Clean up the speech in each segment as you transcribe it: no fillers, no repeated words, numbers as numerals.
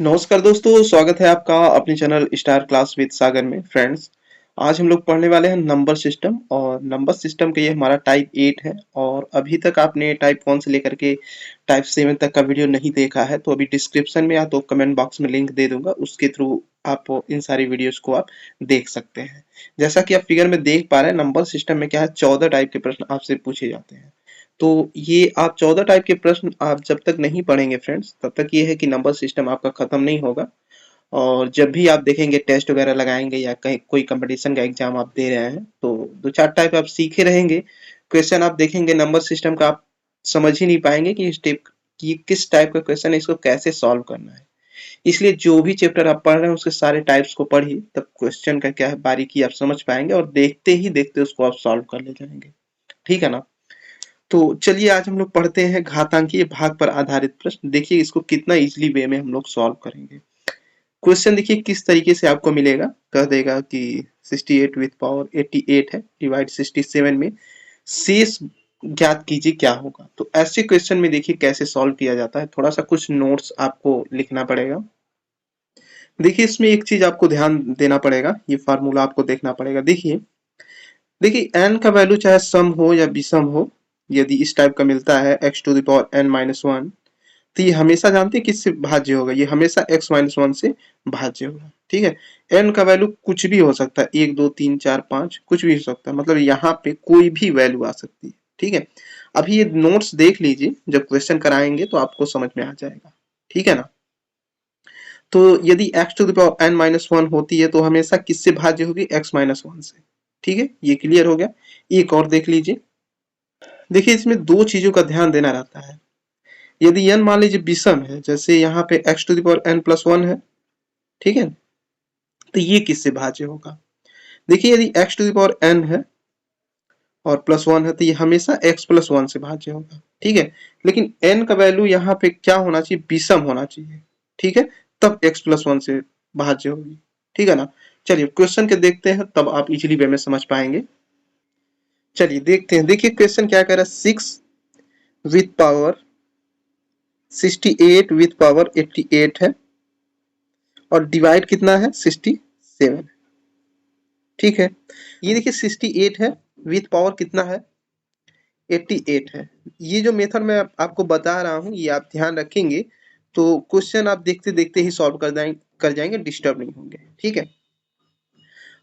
नमस्कार दोस्तों, स्वागत है आपका अपने चैनल स्टार क्लास विद सागर में। फ्रेंड्स, आज हम लोग पढ़ने वाले हैं नंबर सिस्टम। और नंबर सिस्टम का ये हमारा टाइप 8 है। और अभी तक आपने टाइप 1 से लेकर के टाइप 7 तक का वीडियो नहीं देखा है तो अभी डिस्क्रिप्शन में या तो कमेंट बॉक्स में लिंक दे दूंगा, उसके थ्रू आप इन सारी वीडियोस को आप देख सकते हैं। जैसा कि आप फिगर में देख पा रहे हैं, नंबर सिस्टम में क्या है, 14 टाइप के प्रश्न आपसे पूछे जाते हैं। तो ये आप 14 टाइप के प्रश्न आप जब तक नहीं पढ़ेंगे फ्रेंड्स, तब तक ये है कि नंबर सिस्टम आपका खत्म नहीं होगा। और जब भी आप देखेंगे, टेस्ट वगैरह लगाएंगे या कहीं कोई कंपटीशन का एग्जाम आप दे रहे हैं, तो दो चार टाइप आप सीखे रहेंगे। क्वेश्चन आप देखेंगे नंबर सिस्टम का, आप समझ ही नहीं पाएंगे कि किस टाइप का क्वेश्चन है, इसको कैसे सॉल्व करना है। इसलिए जो भी चैप्टर आप पढ़ रहे हैं उसके सारे टाइप्स को पढ़िए, तब क्वेश्चन का क्या है बारीकी आप समझ पाएंगे और देखते ही देखते उसको आप सॉल्व कर ले जाएंगे। ठीक है ना। तो चलिए आज हम लोग पढ़ते हैं घातांकीय भाग पर आधारित प्रश्न। देखिए इसको कितना इजीली वे में हम लोग सॉल्व करेंगे। क्वेश्चन देखिए किस तरीके से आपको मिलेगा। कह देगा कि 68 विथ पावर 88 है, डिवाइड 67 में शेष ज्ञात कीजिए क्या होगा। तो ऐसे क्वेश्चन में देखिए कैसे सॉल्व किया जाता है, थोड़ा सा कुछ नोट्स आपको लिखना पड़ेगा। देखिए इसमें एक चीज आपको ध्यान देना पड़ेगा, ये फार्मूला आपको देखना पड़ेगा। देखिए देखिए एन का वैल्यू चाहे सम हो या विषम हो, यदि इस टाइप का मिलता है x to the power n minus one, तो ये हमेशा जानते हैं किससे भाज्य होगा, ये हमेशा एक्स माइनस वन से भाज्य होगा। ठीक है। एन का वैल्यू कुछ भी हो सकता है, एक दो तीन चार पांच कुछ भी हो सकता है, मतलब यहाँ पे कोई भी वैल्यू आ सकती है। ठीक है। अभी ये नोट्स देख लीजिए, जब क्वेश्चन कराएंगे तो आपको समझ में आ जाएगा। ठीक है ना। तो यदि x to the power n minus one होती है तो हमेशा किससे भाज्य होगी, x माइनस वन से। ठीक है, ये क्लियर हो गया। एक और देख लीजिए। देखिए इसमें दो चीजों का ध्यान देना रहता है। यदि n मान लीजिए विषम है, जैसे यहाँ पे x to the power n plus one है, ठीक है, तो ये किससे भाज्य होगा। देखिए यदि x to the power n है और प्लस वन है, तो ये हमेशा x प्लस वन से भाज्य होगा। ठीक है। लेकिन n का वैल्यू यहाँ पे क्या होना चाहिए, विषम होना चाहिए। ठीक है, तब x प्लस वन से भाज्य होगी। ठीक है ना। चलिए क्वेश्चन के देखते हैं, तब आप इजीली वे में समझ पाएंगे। चलिए देखते हैं। देखिए क्वेश्चन क्या कह रहा है, 6 विथ पावर 68 विथ पावर 88 है और डिवाइड कितना है 67। ठीक है। ये देखिए 68 है, विथ पावर कितना है 88 है। ये जो मेथड मैं आपको बता रहा हूँ, ये आप ध्यान रखेंगे तो क्वेश्चन आप देखते देखते ही सॉल्व कर जाएंगे, डिस्टर्ब नहीं होंगे। ठीक है।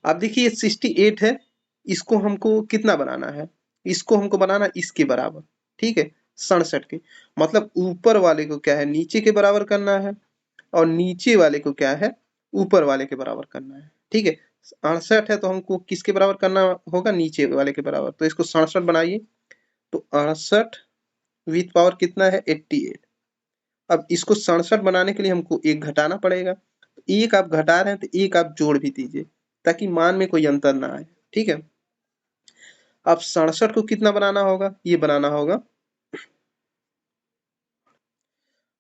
अब देखिए ये 68 है, इसको हमको कितना बनाना है, इसको हमको बनाना इसके बराबर। ठीक है, 67 के, मतलब ऊपर वाले को क्या है नीचे के बराबर करना है, और नीचे वाले को क्या है ऊपर वाले के बराबर करना है। ठीक है। 68 है तो हमको किसके बराबर करना होगा, नीचे वाले के बराबर। तो इसको 67 बनाइए, तो 68 विथ पावर कितना है 88। अब इसको 67 बनाने के लिए हमको एक घटाना पड़ेगा, तो एक आप घटा रहे हैं तो एक आप जोड़ भी दीजिए, ताकि मान में कोई अंतर ना आए। ठीक है। अब 67 को कितना बनाना होगा, ये बनाना होगा,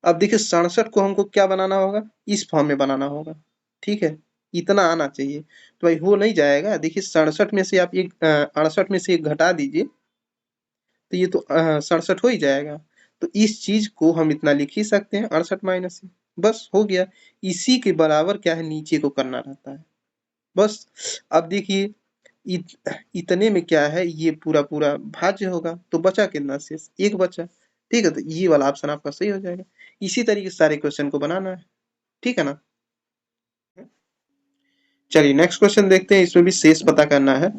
अब देखिए 67 को हमको क्या बनाना होगा, इस फॉर्म में बनाना होगा। ठीक है, इतना आना चाहिए। तो भाई हो नहीं जाएगा। देखिए 67 में से आप एक 68 में से एक घटा दीजिए, तो ये तो 67 हो ही जाएगा। तो इस चीज को हम इतना लिख ही सकते हैं, 68 माइनस, बस हो गया। इसी के बराबर क्या है नीचे को करना रहता है, बस। अब देखिए इतने में क्या है, ये पूरा पूरा भाज्य होगा, तो बचा कितना, शेष एक बचा। ठीक है, तो ये वाला ऑप्शन आपका सही हो जाएगा। इसी तरीके से सारे क्वेश्चन को बनाना है। ठीक है ना। चलिए नेक्स्ट क्वेश्चन देखते हैं, इसमें भी शेष पता करना है।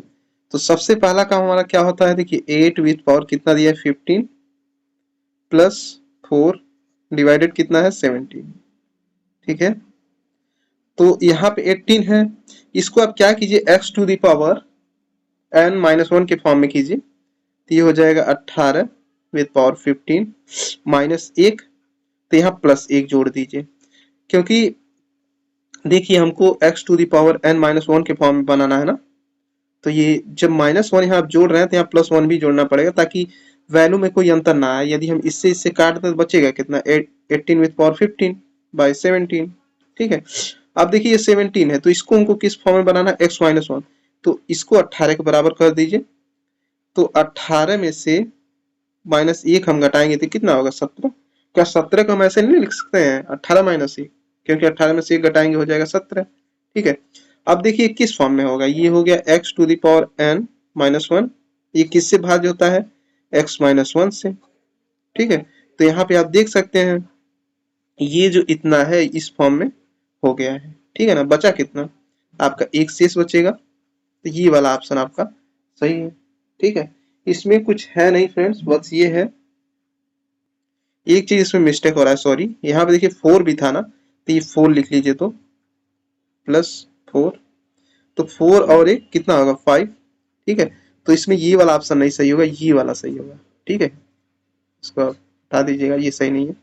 तो सबसे पहला काम हमारा क्या होता है, देखिए 8 विथ पावर कितना दिया है 15 प्लस 4 डिवाइडेड कितना है 17। ठीक है। तो यहाँ पे 18 है, इसको आप क्या कीजिए x to the power n minus one के फॉर्म में कीजिए, तो ये हो जाएगा 18 विथ पावर 15 माइनस एक, तो यहाँ प्लस एक जोड़ दीजिए, क्योंकि देखिए हमको x to the power n minus one के फॉर्म में बनाना है ना। तो ये जब माइनस वन यहाँ आप जोड़ रहे हैं तो यहाँ प्लस वन भी जोड़ना पड़ेगा, ताकि वैल्यू में कोई अंतर ना आए। यदि हम इससे इससे काट दें तो बचेगा कितना, 18 विथ पावर 15 बाई 17। ठीक है। अब देखिए ये 17 है, तो इसको हमको किस फॉर्म में बनाना है, x माइनस वन, तो इसको 18 के बराबर कर दीजिए। तो 18 में से माइनस एक हम घटाएंगे तो कितना होगा 17। क्या 17 को हम ऐसे नहीं लिख सकते हैं 18 माइनस एक, क्योंकि 18 में से 1 घटाएंगे हो जाएगा 17। ठीक है, अब देखिए किस फॉर्म में होगा, ये हो गया x to the power n minus 1, ये किससे भाज्य होता है, x माइनस 1 से। ठीक है, तो यहाँ पे आप देख सकते हैं ये जो इतना है इस फॉर्म में हो गया है। ठीक है ना, बचा कितना, आपका एक शेष बचेगा, तो ये वाला ऑप्शन आपका सही है। ठीक है, इसमें कुछ है नहीं फ्रेंड्स, बस ये है, एक चीज इसमें मिस्टेक हो रहा है, सॉरी, यहाँ पे देखिए 4 भी था ना, तो ये 4 लिख लीजिए, तो प्लस 4, तो 4 और एक कितना होगा 5। ठीक है, तो इसमें ये वाला ऑप्शन नहीं सही होगा, ये वाला सही होगा। ठीक है, इसको हटा दीजिएगा, ये सही नहीं है,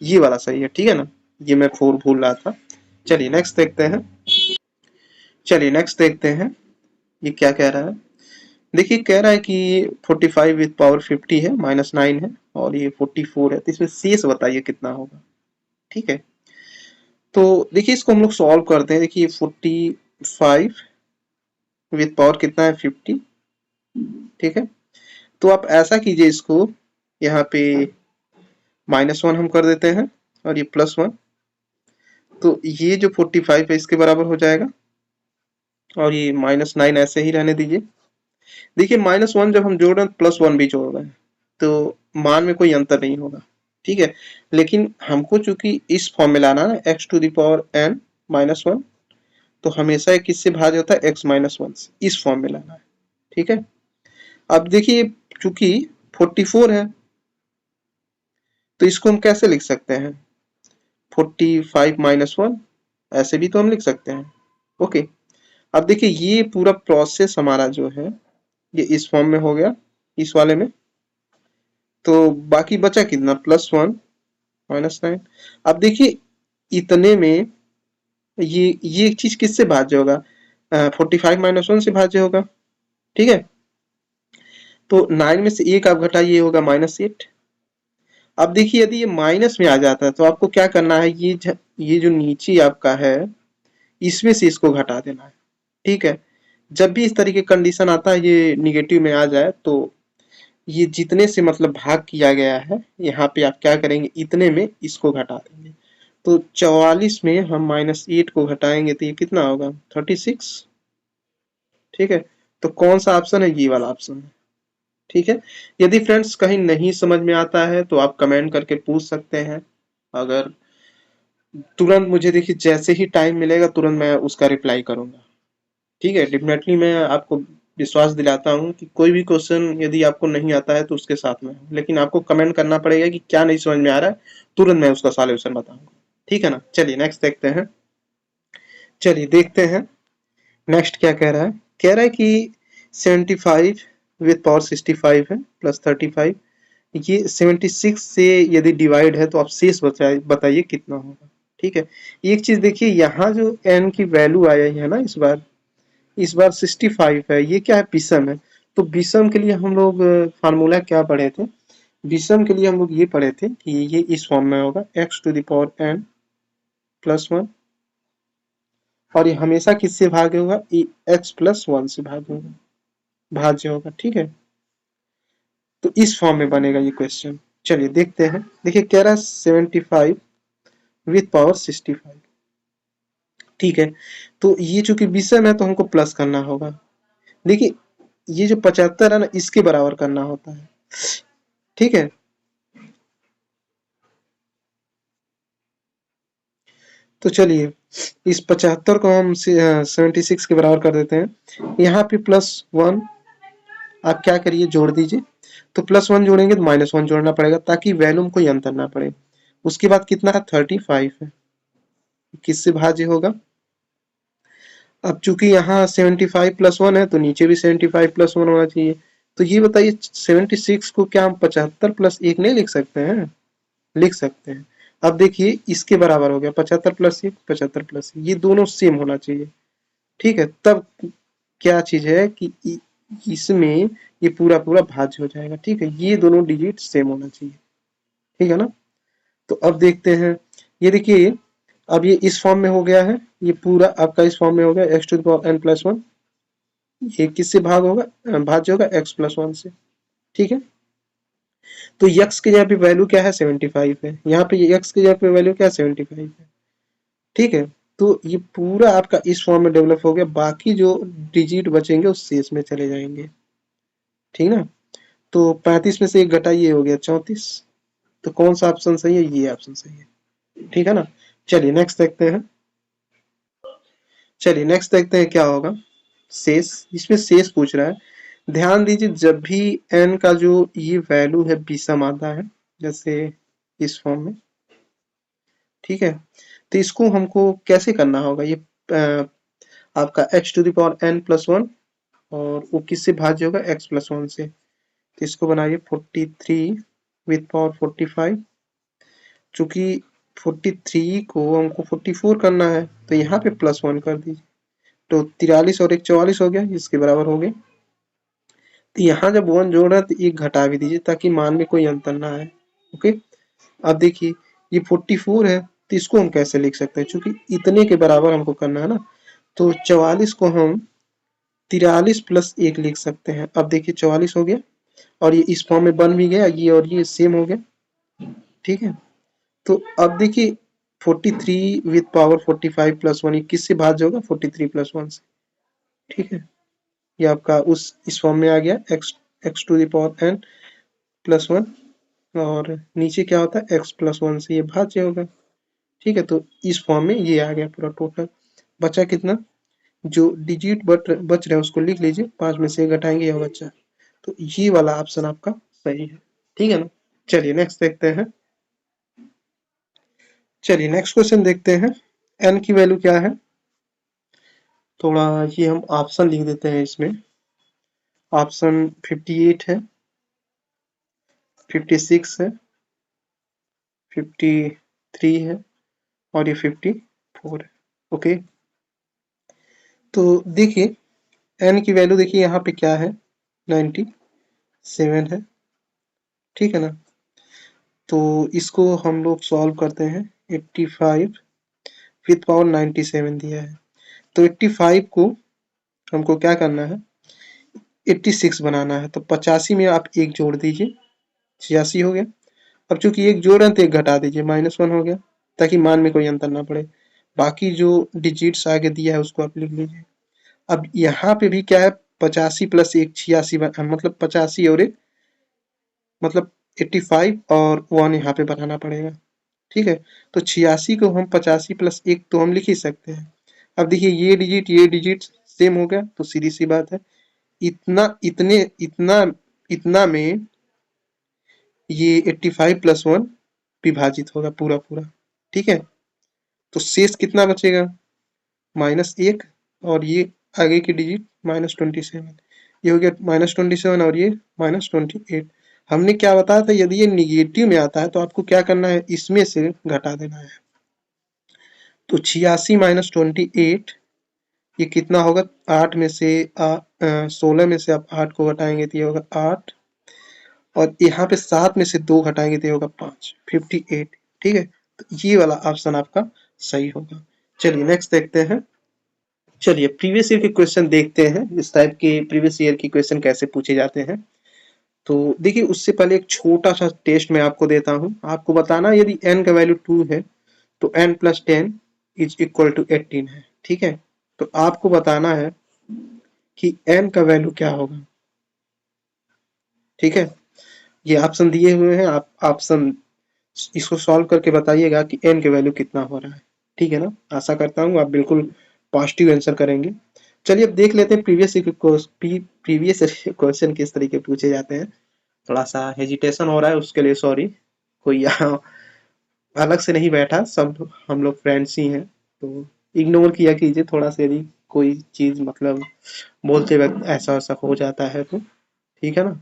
ये वाला सही है। ठीक है ना, ये मैं 4 भूल रहा था। चलिए नेक्स्ट देखते हैं, चलिए नेक्स्ट देखते हैं ये क्या कह रहा है। देखिए कह रहा है कि 45 विद पावर 50 है, माइनस 9 है, और ये 44 है, तो इसमें शेष बताइए कितना होगा। ठीक है, तो देखिए इसको हम लोग सॉल्व करते हैं। देखिए 45 विद पावर कितना है 50। ठीक है, तो आप ऐसा कीजिए, इसको यहाँ पे -1 हम कर देते हैं, और ये +1, तो ये जो 45 है इसके बराबर हो जाएगा, और ये -9 ऐसे ही रहने दीजिए। देखिए -1 जब हम जोड़ रहे हैं +1 भी जोड़ रहे हैं, तो मान में कोई अंतर नहीं होगा। ठीक है, लेकिन हमको चूंकि इस फॉर्म में लाना है ना, x to the power n minus 1, तो हमेशा ये किससे भाज्य होता है, x माइनस 1 से, इस फॉर्म में लाना है। ठीक है, अब देखिए चूंकि 44 है, तो इसको हम कैसे लिख सकते हैं, 45 माइनस 1, ऐसे भी तो हम लिख सकते हैं। ओके, अब देखिए ये पूरा प्रोसेस हमारा जो है ये इस फॉर्म में हो गया, इस वाले में, तो बाकी बचा कितना, +1 -9। अब देखिए इतने में ये चीज किससे भाज्य होगा, 45 -1 से भाज्य होगा। ठीक है, तो 9 में से 1 आप घटाइए, होगा -8। अब देखिए यदि ये माइनस में आ जाता है तो आपको क्या करना है, ये जो नीचे आपका है इसमें से इसको घटा देना है। ठीक है, जब भी इस तरीके कंडीशन आता है ये निगेटिव में आ जाए, तो ये जितने से मतलब भाग किया गया है यहाँ पे आप क्या करेंगे, इतने में इसको घटा देंगे। तो 44 में हम -8 को घटाएंगे तो ये कितना होगा, 36। ठीक है, तो कौन सा ऑप्शन है, ये वाला ऑप्शन है। ठीक है, यदि फ्रेंड्स कहीं नहीं समझ में आता है तो आप कमेंट करके पूछ सकते हैं, अगर तुरंत मुझे देखिए जैसे ही टाइम मिलेगा तुरंत मैं उसका रिप्लाई करूंगा। ठीक है, डेफिनेटली मैं आपको विश्वास दिलाता हूँ कि कोई भी क्वेश्चन यदि आपको नहीं आता है तो उसके साथ में हूँ, लेकिन आपको कमेंट करना पड़ेगा कि क्या नहीं समझ में आ रहा है, तुरंत मैं उसका सॉल्यूशन बताऊंगा। ठीक है ना, चलिए नेक्स्ट देखते हैं, चलिए देखते हैं नेक्स्ट क्या कह रहा है। कह रहा है कि 75 विद पावर 65 है प्लस 35, ये 76 से यदि डिवाइड है तो आप शेष बताइए कितना होगा। ठीक है, एक चीज देखिए, यहाँ जो n की वैल्यू आई है ना, इस बार 65 है, ये क्या है, विषम है। तो विषम के लिए हम लोग फार्मूला क्या पढ़े थे, विषम के लिए हम लोग ये पढ़े थे कि ये इस फॉर्म में होगा, x to the power n plus 1, और ये हमेशा किससे भाग्य होगा, x प्लस 1 से भाज्य होगा। ठीक है, तो इस फॉर्म में बनेगा ये क्वेश्चन। चलिए देखते हैं, देखिए कह रहा है 75 विथ पावर 65। ठीक है, तो ये चूंकि विषम है तो हमको प्लस करना होगा। देखिए ये जो 75 है ना, इसके बराबर करना होता है। ठीक है, तो चलिए इस 75 को हम 76 के बराबर कर देते हैं। यहाँ पे +1 आप क्या करिए, जोड़ दीजिए, तो +1 जोड़ेंगे तो -1 जोड़ना पड़ेगा ताकि वैल्यू में कोई अंतर ना पड़े। उसके बाद कितना है, 35 है, किससे भाज्य होगा, अब चूंकि यहाँ 75 + 1 है तो नीचे भी 75 + 1 होना चाहिए। तो ये बताइए 76 को क्या हम 75 + 1 नहीं लिख सकते हैं, लिख सकते हैं। अब देखिए इसके बराबर हो गया 75 + 1, 75 + 1, ये दोनों सेम होना चाहिए। ठीक है, तब क्या चीज है कि इसमें ये पूरा पूरा भाज्य हो जाएगा। ठीक है, ये दोनों डिजिट सेम होना चाहिए। ठीक है ना, तो अब देखते हैं, ये देखिए अब ये इस फॉर्म में हो गया है, ये पूरा आपका इस फॉर्म में हो गया, x to the power n + 1, ये किससे भाज्य होगा, x + 1 से। ठीक है, तो x की जगह पे वैल्यू क्या है, 75 है, यहाँ पे x की जगह पे वैल्यू क्या है, 75 है। ठीक है। तो ये पूरा आपका इस फॉर्म में डेवलप हो गया, बाकी जो डिजिट बचेंगे उस शेष में चले जाएंगे, ठीक ना। तो 35 में से एक घटाइए, हो गया 34। तो कौन सा ऑप्शन सही है? ये ऑप्शन सही है, ठीक है ना। चलिए नेक्स्ट देखते हैं। चलिए नेक्स्ट देखते हैं क्या होगा। शेष, इसमें शेष पूछ रहा है। ध्यान दीजिए, जब भी n का जो ये वैल्यू है विषम आता है, जैसे इस फॉर्म में, ठीक है, तो इसको हमको कैसे करना होगा? ये आपका x to the power n plus one, और वो किससे भाज्य होगा? x प्लस वन से। तो इसको बनाइए 43 विथ पावर 45। चूंकि 43 को हमको 44 करना है, तो यहाँ पे प्लस वन कर दीजिए। तो 43 और एक 44 हो गया, इसके बराबर हो गए। तो यहाँ जब वन जोड़ रहा है तो एक घटा भी दीजिए, ताकि मान में कोई अंतर ना आए। ओके, अब देखिए ये 44 है, तो इसको हम कैसे लिख सकते हैं? चूंकि इतने के बराबर हमको करना है ना, तो 44 को हम 43 प्लस एक लिख सकते हैं। अब देखिए 44 हो गया, और ये इस फॉर्म में बन भी गया, ये और ये सेम हो गया, ठीक है। तो अब देखिए 43 विथ पावर 45 प्लस वन, ये किससे भाज्य होगा? 43 प्लस वन से, ठीक है। ये आपका उस इस फॉर्म में आ गया, x to the power n plus one, और नीचे क्या होता है? एक्स प्लस वन से ये भाज्य होगा, ठीक है। तो इस फॉर्म में ये आ गया पूरा टोटल। बचा कितना? जो डिजिट बच रहे हैं उसको लिख लीजिए, 5 में से एक घटाएंगे, यह बचा। तो ये वाला ऑप्शन आपका सही है, ठीक है ना। चलिए नेक्स्ट देखते हैं। चलिए नेक्स्ट क्वेश्चन देखते हैं। एन की वैल्यू क्या है? थोड़ा ये हम ऑप्शन लिख देते हैं इसमें। ऑप्शन 58 है, 56 है, 53 है, और ये 54 है। ओके, तो देखिए एन की वैल्यू देखिए यहाँ पे क्या है? 97 है, ठीक है ना। तो इसको हम लोग सॉल्व करते हैं। 85 विथ पावर 97 दिया है, तो 85 को हमको क्या करना है? 86 बनाना है। तो 85 में आप एक जोड़ दीजिए, 86 हो गया। अब चूंकि एक जोड़ रहे हैं तो एक घटा दीजिए, -1 हो गया, ताकि मान में कोई अंतर ना पड़े। बाकी जो डिजिट्स आगे दिया है उसको आप लिख लीजिए। अब यहाँ पे भी क्या है? 85 प्लस एक 86, मतलब 85 और एक, मतलब 85 और 1 यहाँ पे बनाना पड़ेगा, ठीक है। तो 86 को हम 85 प्लस एक तो हम लिख ही सकते हैं। अब देखिए ये डिजिट सेम हो गया, तो सीधी सी बात है, इतना इतने इतना इतना में ये 85 प्लस वन विभाजित होगा पूरा पूरा, ठीक है। तो शेष कितना बचेगा? -1, और ये आगे की डिजिट -27। ये हो गया -27, और ये -28। हमने क्या बताया था? यदि ये निगेटिव में आता है तो आपको क्या करना है? इसमें से घटा देना है। तो 86 -28, ये कितना होगा? 8 में से 16 में से आप 8 को घटाएंगे तो ये होगा 8, और यहाँ पे 7 में से 2 घटाएंगे तो ये होगा 5, 58, ठीक है। तो ये वाला ऑप्शन आपका सही होगा। चलिए नेक्स्ट देखते हैं। चलिए प्रीवियस ईयर के क्वेश्चन देखते हैं, इस टाइप के प्रीवियस ईयर की क्वेश्चन कैसे पूछे जाते हैं। तो देखिए उससे पहले एक छोटा सा टेस्ट मैं आपको देता हूँ। आपको बताना यदि n का वैल्यू 2 है तो n plus 10 is equal to 18 है, ठीक है। तो आपको बताना है कि n का वैल्यू क्या होगा, ठीक है। ये ऑप्शन दिए हुए हैं, आप ऑप्शन इसको सॉल्व करके बताइएगा कि n के वैल्यू कितना हो रहा है, ठीक है ना। आशा करता हूँ आप बिल्कुल पॉजिटिव आंसर करेंगे। चलिए अब देख लेते हैं प्रीवियस क्वेश्चन किस तरीके पूछे जाते हैं। थोड़ा सा हेजिटेशन हो रहा है, उसके लिए सॉरी। कोई यहाँ अलग से नहीं बैठा, सब हम लोग फ्रेंड्स ही हैं, तो इग्नोर किया कीजिए थोड़ा सा, यदि कोई चीज मतलब बोलते वक्त ऐसा ऐसा हो जाता है तो, ठीक है ना।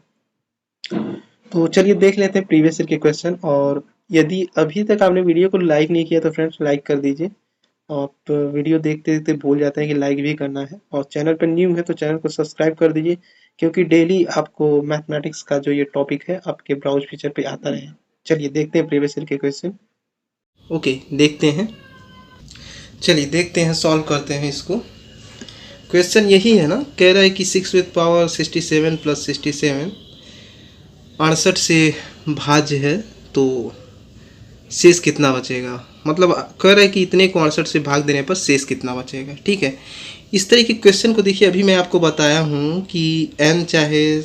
तो चलिए देख लेते हैं प्रीवियस ईयर के क्वेश्चन। और यदि अभी तक आपने वीडियो को लाइक नहीं किया तो फ्रेंड्स लाइक कर दीजिए। आप वीडियो देखते देखते भूल जाते हैं कि लाइक भी करना है, और चैनल पर न्यू है तो चैनल को सब्सक्राइब कर दीजिए, क्योंकि डेली आपको मैथमेटिक्स का जो ये टॉपिक है आपके ब्राउज फीचर पे आता रहे। चलिए देखते हैं प्रीवियस ईयर के क्वेश्चन। ओके देखते हैं। चलिए देखते हैं, सॉल्व करते हैं इसको। क्वेश्चन यही है ना, कह रहा है कि 6 विथ पावर 67 प्लस 67 68 से भाज्य है, तो शेष कितना बचेगा? मतलब कह रहा है कि इतने को 68 से भाग देने पर शेष कितना बचेगा। ठीक है, इस तरह के क्वेश्चन को देखिए, अभी मैं आपको बताया हूँ कि n चाहे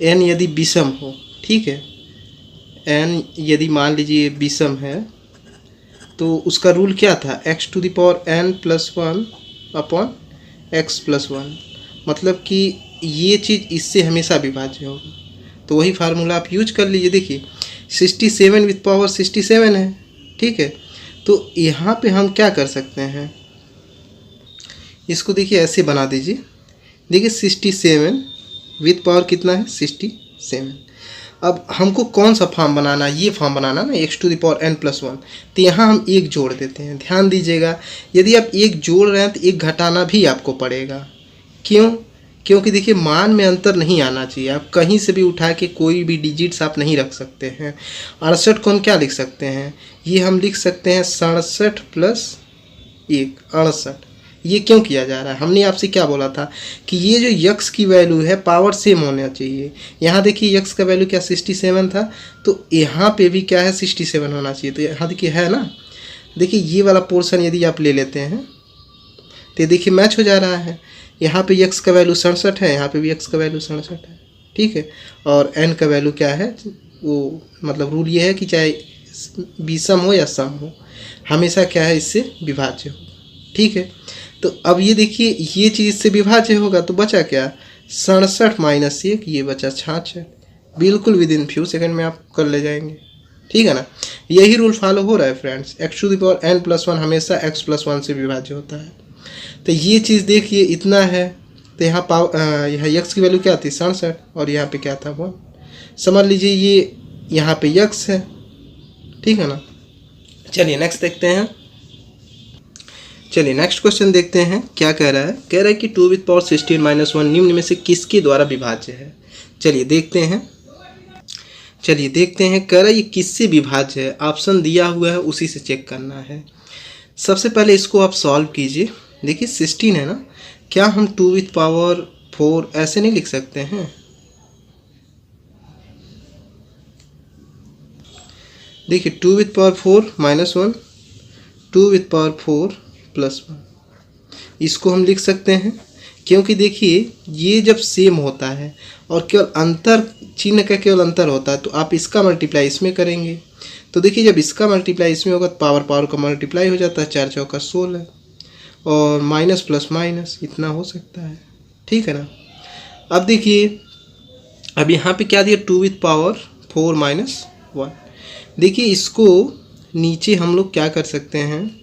n यदि विषम हो, ठीक है, n यदि मान लीजिए विषम है तो उसका रूल क्या था, x⁴n+1 अपॉन x+1, मतलब कि ये चीज़ इससे हमेशा विभाज्य होगा। तो वही फार्मूला आप यूज कर लीजिए। देखिए 67 विद पावर 67 है, ठीक है, तो यहाँ पे हम क्या कर सकते हैं, इसको देखिए ऐसे बना दीजिए। देखिए 67 विद पावर कितना है, 67। अब हमको कौन सा फॉर्म बनाना है, ये फॉर्म बनाना ना x⁴n+1, तो यहाँ हम एक जोड़ देते हैं। ध्यान दीजिएगा, यदि आप एक जोड़ रहे हैं तो एक घटाना भी आपको पड़ेगा। क्यों? क्योंकि देखिए मान में अंतर नहीं आना चाहिए। आप कहीं से भी उठा के कोई भी डिजिट्स आप नहीं रख सकते हैं। 68 को हम क्या लिख सकते हैं, ये हम लिख सकते हैं 67 + 1, 68। ये क्यों किया जा रहा है, हमने आपसे क्या बोला था कि ये जो यक्स की वैल्यू है पावर सेम होना चाहिए। यहाँ देखिए यक्स का वैल्यू क्या 67 था, तो यहाँ पे भी क्या है 67 होना चाहिए। तो यहाँ देखिए है ना, देखिए ये वाला पोर्शन यदि आप ले लेते हैं तो देखिए मैच हो जा रहा है। यहाँ पे यक्स का वैल्यू 67 है, यहाँ पे भी यक्स का वैल्यू 67 है, ठीक है, और एन का वैल्यू क्या है, वो मतलब रूल ये है कि चाहे विषम हो या सम हो, हमेशा क्या है इससे विभाज्य हो। ठीक है, तो अब ये देखिए ये चीज़ इससे विभाज्य होगा तो बचा क्या, 67 - 1, ये बचा 66। बिल्कुल विद इन फ्यू सेकेंड में आप कर ले जाएंगे। ठीक है ना, यही रूल फॉलो हो रहा है फ्रेंड्स। x⁴n+1 हमेशा x+1 से विभाज्य होता है। तो ये चीज़ देखिए इतना है, तो यहाँ यहाँ यक्स की वैल्यू क्या थी 67 और यहाँ पे क्या था 1। समझ लीजिए ये यहाँ पे यक्स है, ठीक है ना। चलिए नेक्स्ट देखते हैं। चलिए नेक्स्ट क्वेश्चन देखते हैं क्या कह रहा है। कह रहा है कि 2⁴16 - 1 निम्न में से किसके द्वारा विभाज्य है। चलिए देखते हैं, कह रहा है ये किससे विभाज्य है। ऑप्शन दिया हुआ है उसी से चेक करना है। सबसे पहले इसको आप सॉल्व कीजिए। देखिए 16 है ना, क्या हम 2⁴ ऐसे नहीं लिख सकते हैं। देखिए 2⁴ -1, 2⁴ +1, इसको हम लिख सकते हैं। क्योंकि देखिए ये जब सेम होता है और केवल अंतर चिन्ह का केवल अंतर होता है तो आप इसका मल्टीप्लाई इसमें करेंगे। तो देखिए जब इसका मल्टीप्लाई इसमें होगा तो पावर का मल्टीप्लाई हो जाता है, 4 चौका 16 और माइनस प्लस माइनस इतना हो सकता है। ठीक है ना। अब देखिए अब यहाँ पे क्या दिया 2⁴ -1। देखिए इसको नीचे हम लोग क्या कर सकते हैं,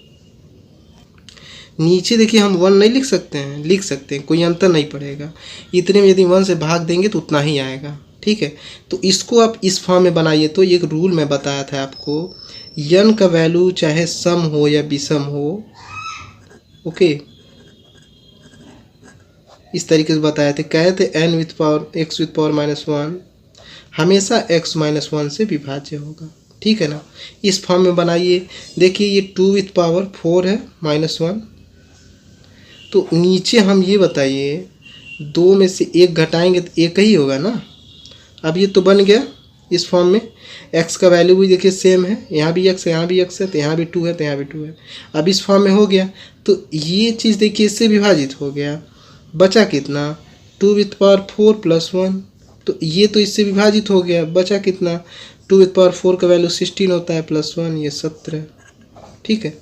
नीचे देखिए हम 1 नहीं लिख सकते हैं, लिख सकते हैं, कोई अंतर नहीं पड़ेगा। इतने में यदि 1 से भाग देंगे तो उतना ही आएगा। ठीक है, तो इसको आप इस फॉर्म में बनाइए। तो एक रूल मैं बताया था आपको, n का वैल्यू चाहे सम हो या विषम हो, ओके, इस तरीके से बताए थे। कहे थे x⁴ -1 हमेशा x - 1 से विभाज्य होगा। ठीक है ना, इस फॉर्म में बनाइए। देखिए ये 2⁴ है -1, तो नीचे हम ये बताइए 2 में से 1 घटाएंगे तो 1 ही होगा ना। अब ये तो बन गया इस फॉर्म में। x का वैल्यू भी देखिए सेम है, यहाँ भी x है, यहाँ भी x है, तो यहाँ भी 2 है, तो यहाँ भी 2 है। अब इस फॉर्म में हो गया तो ये चीज़ देखिए इससे विभाजित हो गया। बचा कितना 2⁴ +1, तो ये तो इससे विभाजित हो गया। बचा कितना 2⁴ का वैल्यू 16 होता है +1 ये 17। ठीक है,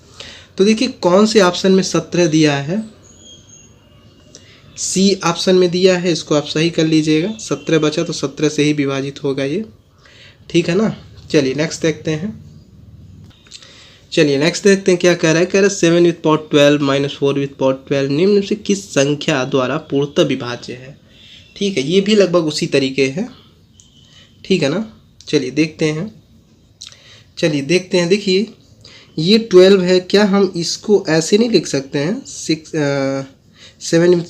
तो देखिए कौन से ऑप्शन में 17 दिया है, सी ऑप्शन में दिया है। इसको आप सही कर लीजिएगा। 17 बचा तो 17 से ही विभाजित होगा ये। ठीक है ना। चलिए नेक्स्ट देखते हैं। क्या कह रहा है। कह रहा है 7⁴ - 4⁴ निम्न से किस संख्या द्वारा पूर्णतः विभाज्य है। ठीक है, ये भी लगभग उसी तरीके है। ठीक है ना। चलिए देखते हैं। देखिए ये 12 है, क्या हम इसको ऐसे नहीं लिख सकते हैं 7⁴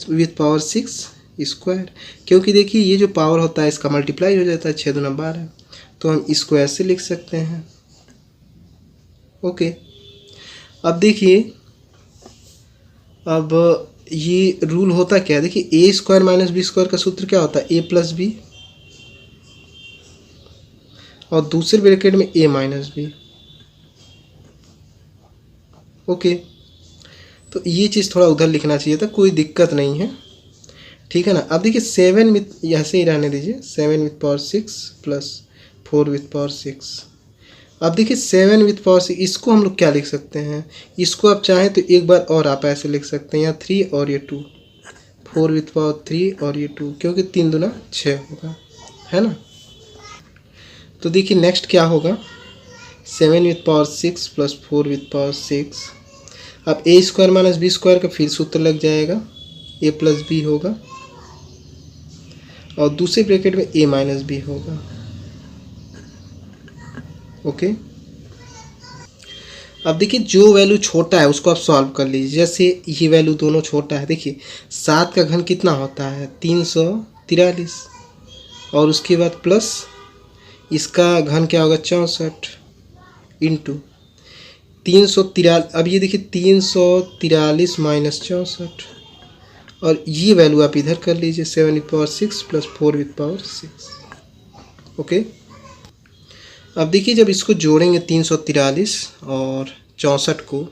क्योंकि देखिए ये जो पावर होता है इसका मल्टीप्लाई हो जाता है, 6 दूना 12, तो हम इसको ऐसे लिख सकते हैं। ओके, अब देखिए अब ये रूल होता क्या है। देखिए a² - b² का सूत्र क्या होता है, a + b और दूसरे ब्रैकेट में a - b। ओके, तो ये चीज़ थोड़ा उधर लिखना चाहिए था, कोई दिक्कत नहीं है, ठीक है ना। अब देखिए 7 विथ ऐसे ही रहने दीजिए, 7 with power 6 plus 4 with power 6। अब देखिए 7 विथ पावर 6, इसको हम लोग क्या लिख सकते हैं, इसको आप चाहें तो एक बार और आप ऐसे लिख सकते हैं, यहाँ 3 और ये 2, 4 विथ पावर 3 और ये 2, क्योंकि 3 दूना 6 होगा, है ना। तो देखिए नेक्स्ट क्या होगा, 7 with power 6 plus 4 with power 6। अब ए स्क्वायर माइनस बी स्क्वायर का फिर सूत्र लग जाएगा, ए प्लस बी होगा और दूसरे ब्रैकेट में ए माइनस बी होगा। ओके, अब देखिए जो वैल्यू छोटा है उसको आप सॉल्व कर लीजिए। जैसे ये वैल्यू दोनों छोटा है, देखिए 7 का घन कितना होता है 343, और उसके बाद प्लस इसका घन क्या होगा 64 इंटू 343। अब ये देखिए 343 माइनस 64, और ये वैल्यू आप इधर कर लीजिए 7 with power 6 plus 4 with power 6। Okay, अब देखिए जब इसको जोड़ेंगे 343 और 64 को,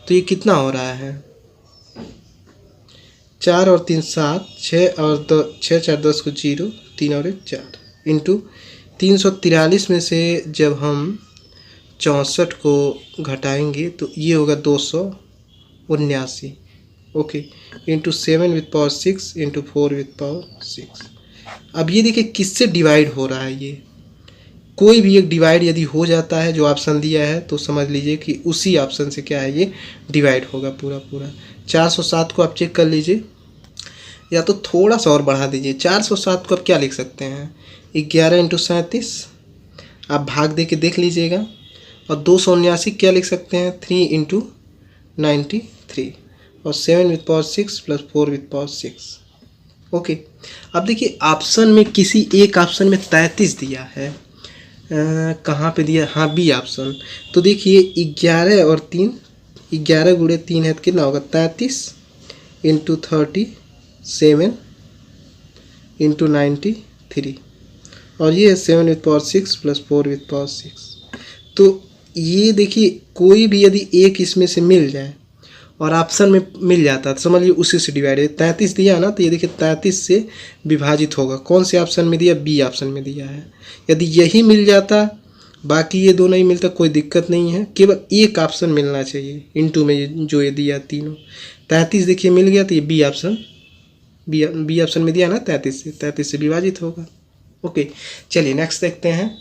तो ये कितना हो रहा है, 4 और 3 7, 6 और 6 4 10 को 0, 3 और 1 4 इंटू 343 में से जब हम 64 को घटाएंगे तो ये होगा 279। Okay, into 7 with power 6 into 4 with power 6। अब ये देखिए किससे डिवाइड हो रहा है, ये कोई भी एक डिवाइड यदि हो जाता है जो ऑप्शन दिया है तो समझ लीजिए कि उसी ऑप्शन से क्या है ये डिवाइड होगा पूरा पूरा। 407 को आप चेक कर लीजिए, या तो थोड़ा सा और बढ़ा दीजिए। 407 को आप क्या लिख सकते हैं, 11 इंटू 37, आप भाग दे के देख लीजिएगा। और 279 क्या लिख सकते हैं, 3 इंटू 93, और 7 with power 6 plus 4 with power 6। Okay, अब देखिए ऑप्शन में किसी एक ऑप्शन में 33 दिया है, कहाँ पे दिया, हाँ बी ऑप्शन। तो देखिए 11 और 3, 11 गुणे 3 है तो कितना होगा 33 इंटू 37 इंटू 93, और ये है 7 with power 6 plus 4 with power 6। तो ये देखिए कोई भी यदि एक इसमें से मिल जाए और ऑप्शन में मिल जाता है तो समझ लीजिए उसी से डिवाइड है। 33 दिया है ना, तो ये देखिए 33 से विभाजित होगा, कौन से ऑप्शन में दिया, बी ऑप्शन में दिया है। यदि यही मिल जाता, बाकी ये दो नहीं मिलता, कोई दिक्कत नहीं है, केवल एक ऑप्शन मिलना चाहिए इनटू में जो ये दिया तीनों। 33 देखिए मिल गया, तो ये बी ऑप्शन, बी ऑप्शन में दिया ना 33 से विभाजित होगा। ओके, चलिए नेक्स्ट देखते हैं।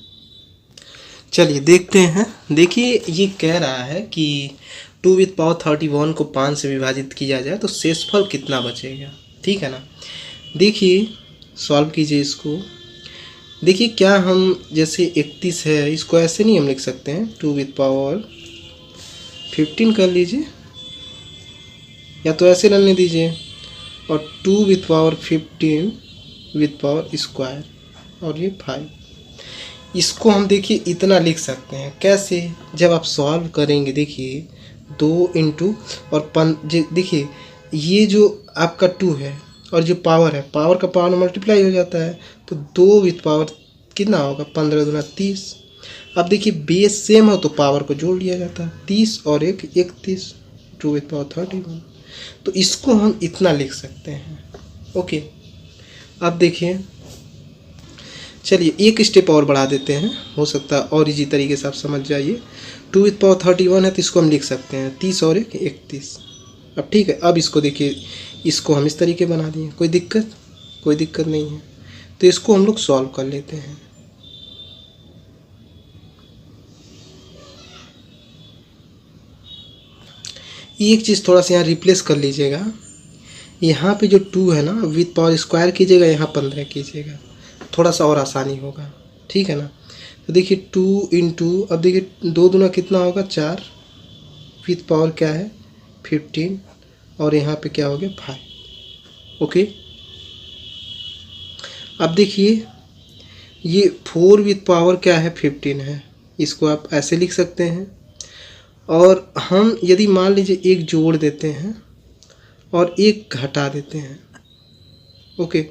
चलिए देखते हैं, देखिए ये कह रहा है कि 2 विथ पावर 31 को 5 से विभाजित किया जाए तो शेषफल कितना बचेगा, ठीक है ना। देखिए सॉल्व कीजिए इसको। देखिए क्या हम, जैसे 31 है, इसको ऐसे नहीं हम लिख सकते हैं, 2 विथ पावर 15 कर लीजिए, या तो ऐसे रहने दीजिए, और 2 with power 15 with power square, और ये 5। इसको हम देखिए इतना लिख सकते हैं, कैसे, जब आप सॉल्व करेंगे देखिए 2 इंटू और देखिए ये जो आपका 2 है और जो पावर है, पावर का पावर मल्टीप्लाई हो जाता है, तो 2 विथ पावर कितना होगा 15 दूना 30। अब देखिए बेस सेम हो तो पावर को जोड़ लिया जाता है, 30 और 1 31, 2 विथ पावर 31। तो इसको हम इतना लिख सकते हैं। ओके, अब देखिए चलिए एक स्टेप और बढ़ा देते हैं, हो सकता है और इजी तरीके से आप समझ जाइए। 2 विथ पावर 31 है तो इसको हम लिख सकते हैं 30 और 1 31। अब ठीक है, अब इसको देखिए, इसको हम इस तरीके बना दिए, कोई दिक्कत नहीं है। तो इसको हम लोग सॉल्व कर लेते हैं। एक चीज़ थोड़ा सा यहाँ रिप्लेस कर लीजिएगा, यहाँ पे जो 2 है ना विथ पावर स्क्वायर कीजिएगा, यहाँ 15 कीजिएगा, थोड़ा सा और आसानी होगा, ठीक है ना। तो देखिए 2 इंटू, अब देखिए 2 दूना कितना होगा 4, विथ पावर क्या है 15, और यहाँ पे क्या हो गया 5। ओके, अब देखिए ये 4 विथ पावर क्या है 15 है, इसको आप ऐसे लिख सकते हैं। और हम यदि मान लीजिए एक जोड़ देते हैं और एक घटा देते हैं, ओके,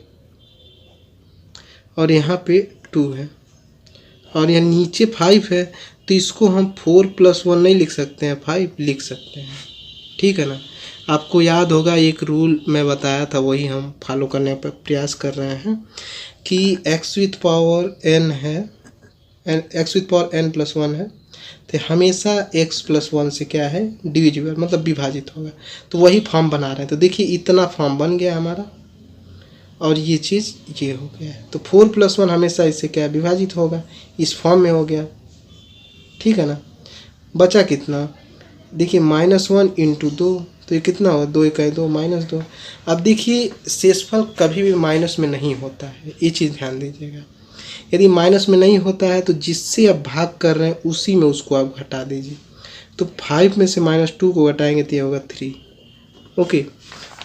और यहाँ पे 2 है, और यहाँ नीचे 5 है, तो इसको हम 4+1 नहीं लिख सकते हैं, 5 लिख सकते हैं। ठीक है ना। आपको याद होगा एक रूल मैं बताया था, वही हम फॉलो करने पर प्रयास कर रहे हैं कि x विथ पावर n है, x विथ पावर n+1 है, तो हमेशा x+1 से क्या है, डिविजिबल मतलब विभाजित होगा। तो वही फॉर्म बना रहे हैं। तो देखिए इतना फॉर्म बन गया हमारा, और ये चीज़ ये हो गया है। तो 4+1 हमेशा इससे क्या विभाजित होगा, इस फॉर्म में हो गया। ठीक है ना। बचा कितना, देखिए -1 × 2, तो ये कितना होगा, 2 × 2 -2। अब देखिए शेषफल कभी भी माइनस में नहीं होता है, ये चीज़ ध्यान दीजिएगा। यदि माइनस में नहीं होता है तो जिससे आप भाग कर रहे हैं उसी में उसको आप घटा दीजिए। तो 5 में से -2 को घटाएंगे तो ये होगा 3। ओके,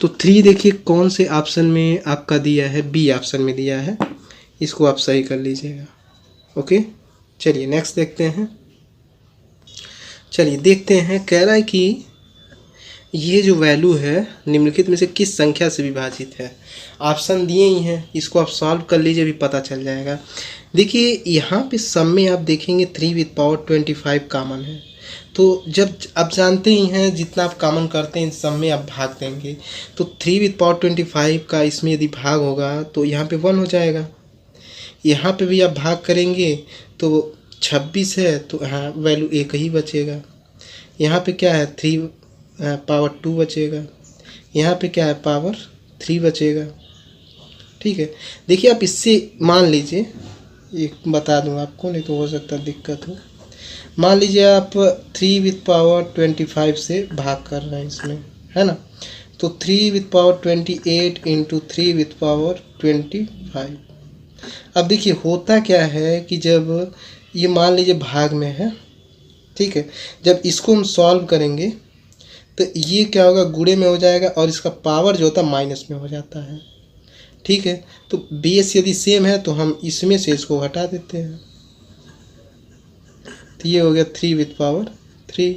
तो 3 देखिए कौन से ऑप्शन में आपका दिया है, बी ऑप्शन में दिया है, इसको आप सही कर लीजिएगा। ओके, चलिए नेक्स्ट देखते हैं। चलिए देखते हैं, कह रहा है कि ये जो वैल्यू है निम्नलिखित में से किस संख्या से विभाजित है। ऑप्शन दिए ही हैं, इसको आप सॉल्व कर लीजिए, भी पता चल जाएगा। देखिए यहाँ पे सम में आप देखेंगे 3 विथ पावर 25 कॉमन है। तो जब आप जानते ही हैं जितना आप कॉमन करते हैं इन सब में आप भाग देंगे, तो 3 विथ पावर 25 का इसमें यदि भाग होगा तो यहाँ पे 1 हो जाएगा। यहाँ पे भी आप भाग करेंगे तो 26 है, तो हाँ वैल्यू 1 ही बचेगा। यहाँ पे क्या है, 3 पावर 2 बचेगा। यहाँ पे क्या है, पावर 3 बचेगा। ठीक है, देखिए आप इससे मान लीजिए, एक बता दूं आपको, नहीं तो हो सकता दिक्कत हो। मान लीजिए आप 3 विथ पावर 25 से भाग कर रहे हैं इसमें, है ना। तो 3 विथ पावर 28 × 3 विथ पावर 25। अब देखिए होता क्या है कि जब ये मान लीजिए भाग में है, ठीक है, जब इसको हम सॉल्व करेंगे तो ये क्या होगा, गुणे में हो जाएगा, और इसका पावर जो होता है माइनस में हो जाता है। ठीक है, तो बेस यदि सेम है तो हम इसमें से इसको हटा देते हैं, तो ये हो गया 3 विथ पावर 3।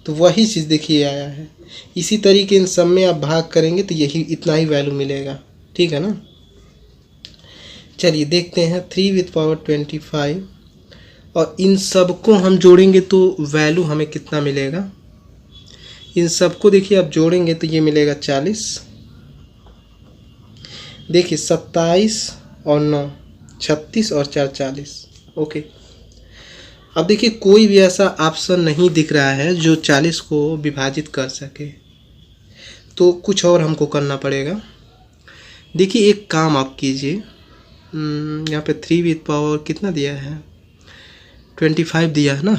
तो वही चीज़ देखिए आया है। इसी तरीके इन सब में आप भाग करेंगे तो यही इतना ही वैल्यू मिलेगा। ठीक है ना। चलिए देखते हैं 3 विथ पावर 25, और इन सब को हम जोड़ेंगे तो वैल्यू हमें कितना मिलेगा। इन सबको देखिए आप जोड़ेंगे तो ये मिलेगा 40। देखिए 27 और 9 36 और 4 40। ओके, अब देखिए कोई भी ऐसा ऑप्शन नहीं दिख रहा है जो 40 को विभाजित कर सके, तो कुछ और हमको करना पड़ेगा। देखिए एक काम आप कीजिए, यहाँ पे 3 विथ पावर कितना दिया है, 25 दिया है ना।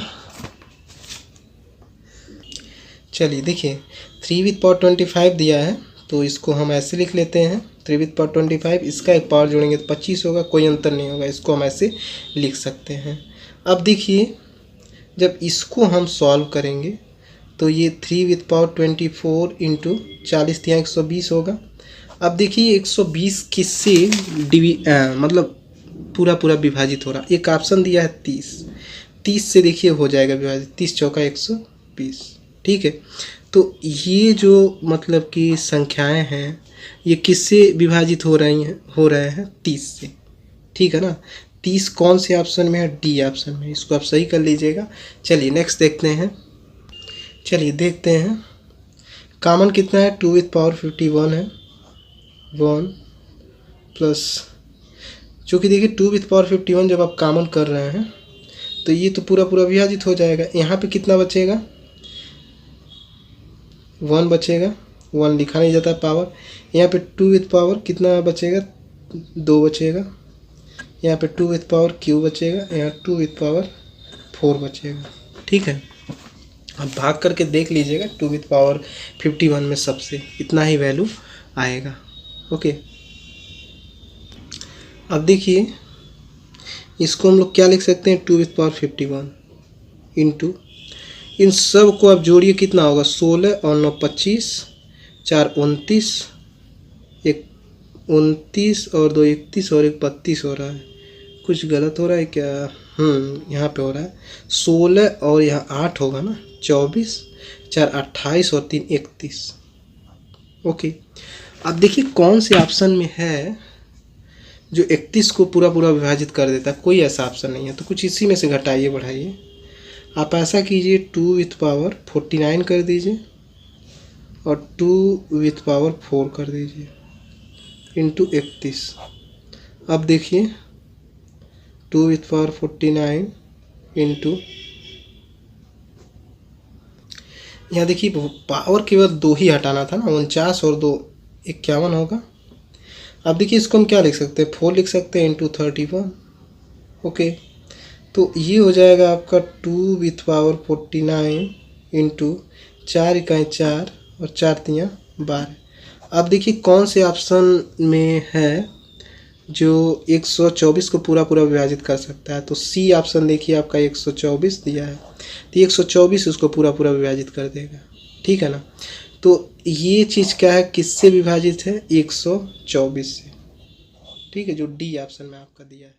चलिए देखिए 3 विथ पावर 25 दिया है, तो इसको हम ऐसे लिख लेते हैं 3 विथ पावर 25, इसका एक पावर जोड़ेंगे तो 25 होगा, कोई अंतर नहीं होगा, इसको हम ऐसे लिख सकते हैं। अब देखिए जब इसको हम सॉल्व करेंगे तो ये 3 विथ पावर 24 × 40 यहाँ 120 होगा। अब देखिए 120 किससे मतलब पूरा विभाजित हो रहा। एक ऑप्शन दिया है 30 से देखिए हो जाएगा विभाजित, 30 चौका 120। ठीक है, तो ये जो मतलब कि संख्याएं हैं ये किससे विभाजित हो रहे हैं 30 से। ठीक है ना। 30 कौन से ऑप्शन में है, डी ऑप्शन में, इसको आप सही कर लीजिएगा। चलिए नेक्स्ट देखते हैं। चलिए देखते हैं कॉमन कितना है, 2 विथ पावर 51 है, 1 प्लस, चूँकि देखिए 2 विथ पावर 51 जब आप कॉमन कर रहे हैं तो ये तो पूरा विभाजित हो जाएगा। यहाँ पे कितना बचेगा, 1 बचेगा, 1 लिखा नहीं जाता पावर। यहाँ पे 2 विथ पावर कितना बचेगा, 2 बचेगा। यहाँ पे 2 विथ पावर क्यू बचेगा, यहाँ 2 विथ पावर 4 बचेगा। ठीक है, अब भाग करके देख लीजिएगा 2 विथ पावर 51 में सबसे इतना ही वैल्यू आएगा। ओके, अब देखिए इसको हम लोग क्या लिख सकते हैं, 2 विथ पावर 51 इंटू, इन सब को आप जोड़िए कितना होगा, 16 और 9 25, 4 29, 1 29 और 2 31 और 1 32 हो रहा है। कुछ गलत हो रहा है क्या, यहाँ पे हो रहा है 16 और यहाँ 8 होगा ना, 24, 4 28 और 3 31। ओके, अब देखिए कौन से ऑप्शन में है जो 31 को पूरा पूरा विभाजित कर देता है, कोई ऐसा ऑप्शन नहीं है। तो कुछ इसी में से घटाइए बढ़ाइए। आप ऐसा कीजिए 2⁴ कर दीजिए और 2⁴ कर दीजिए इंटू 31। अब देखिए 2⁴ इंटू, यहाँ देखिए पावर केवल 2 ही हटाना था ना, 49 और 2 51 होगा। अब देखिए इसको हम क्या लिख सकते हैं, 4 लिख सकते हैं इंटू 31। ओके, तो ये हो जाएगा आपका 2⁴ इंटू 4 इकाई 4 और 4 तियाँ 12। अब देखिए कौन से ऑप्शन में है जो 124 को पूरा पूरा विभाजित कर सकता है। तो सी ऑप्शन देखिए आपका 124 दिया है, तो 124 उसको पूरा पूरा विभाजित कर देगा। ठीक है ना। तो ये चीज़ क्या है, किससे विभाजित है, 124 से। ठीक है, जो डी ऑप्शन में आपका दिया है।